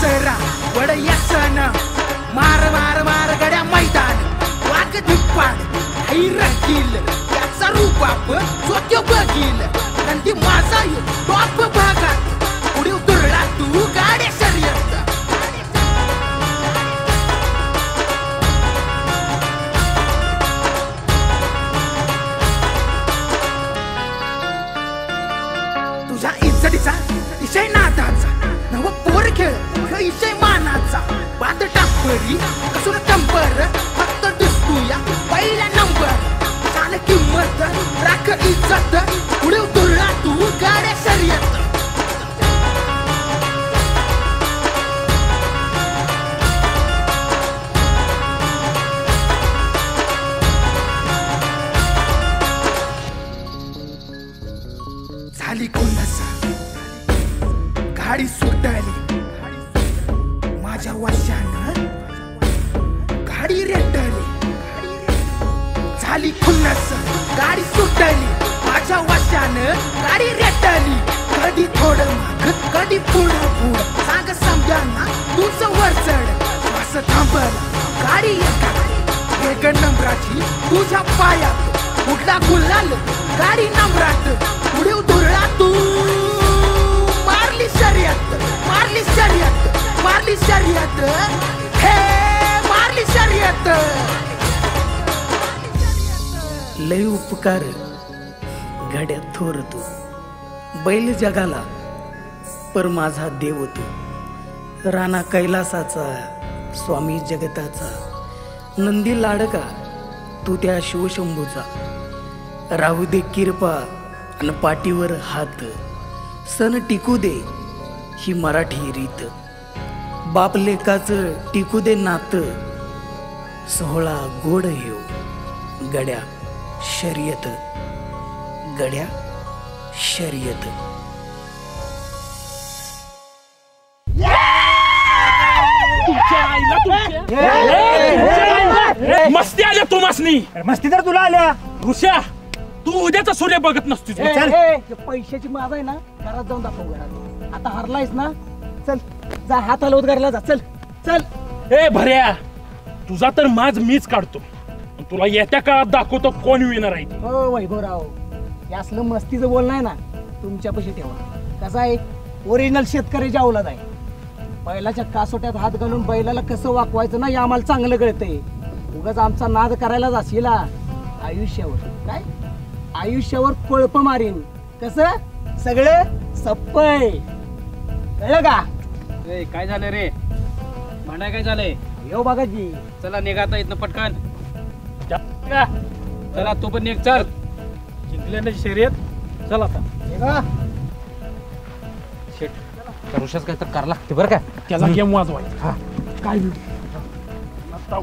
दसरा वड यसन मार मार मार गड्या मैदान वाघ धिप्पाड रकील त्याचा रूपाप स्वच्छ बघील नंदी माझा टॉप भागात पुढे उतरला तू गाड्या शर्यत तुझ्या इज्जतीचा इशय नादाचा नव पोर खेळ इशय मानाचा बात टाकरी कसून टंपर फक्त दिसतूया पहिला नंबर चाल किंमत राख इज्जत पुढे उतरला तू गाड्या शर्यत झाली कोणाचा गाडी सुटाली माझ्या वशानं गाडी रेटली झाली खुन्नस गाडी सुटली माझ्या वशानं गाडी रेटली कधी थोडं माग कधी पुढं पुढं सांग समजाना तुझं वर चढ श्वास थांबल गाडी एक नंबराची तुझ्या पायात उठला गुलाल गाडी नंबरात पुढे उतरला तू मारली शर्यत मारली शर्यत मारली शर्यत हे मारली शर्यत लय उपकार घड्या थोर तू बैल जगाला पर माझा देव तू राणा कैलासाचा स्वामी जगताचा नंदी लाडका तू त्या शिवशंभूचा राहू दे किरपा अन पाठीवर हात सण टिकू दे ही मराठी रीत बाप लेकाचं टिकू दे नात सोहळा गोड येऊ गड्या शर्यत गड्या शर्यत मस्ती आल्या तू मसनी मस्ती तर तुला आल्या ऋषा तू उद्याचा सूर्य बघत नसतोस पैशाची माज आहे ना घरात जाऊन दाखव घरात आता हरलायस ना चल जा हात हलवत घरला जा चल चल ए भऱ्या तुझा तर माज मीच काढतो तुला येत्या काळात दाखवतो कोण विनर आहे ते. हो वैभवराव हे असलं मस्तीचं बोलणं आहे ना तुमच्यापाशी ठेवा कसं आहे ओरिजिनल शेतकऱ्याच्या अवलाद आहे बैलाच्या कासोट्यात हात घालून बैलाला कसं वाकवायचं ना हे आम्हाला चांगलं कळतंय उगाच आमचा नाद करायला जाशील आयुष्यावर काय आयुष्यावर कोळप मारीन कसं सगळं सप्पय कळलं का काय झालं रे भांडा काय झालंय येऊ बागाजी चला निघाता इथनं पटकन चला तू पण निघ चल जिंकल्याने शर्यत चल आता निघा शेट करुशाच काय तर करावं लागते बरं का त्याला गेम वाजवायचा काय आता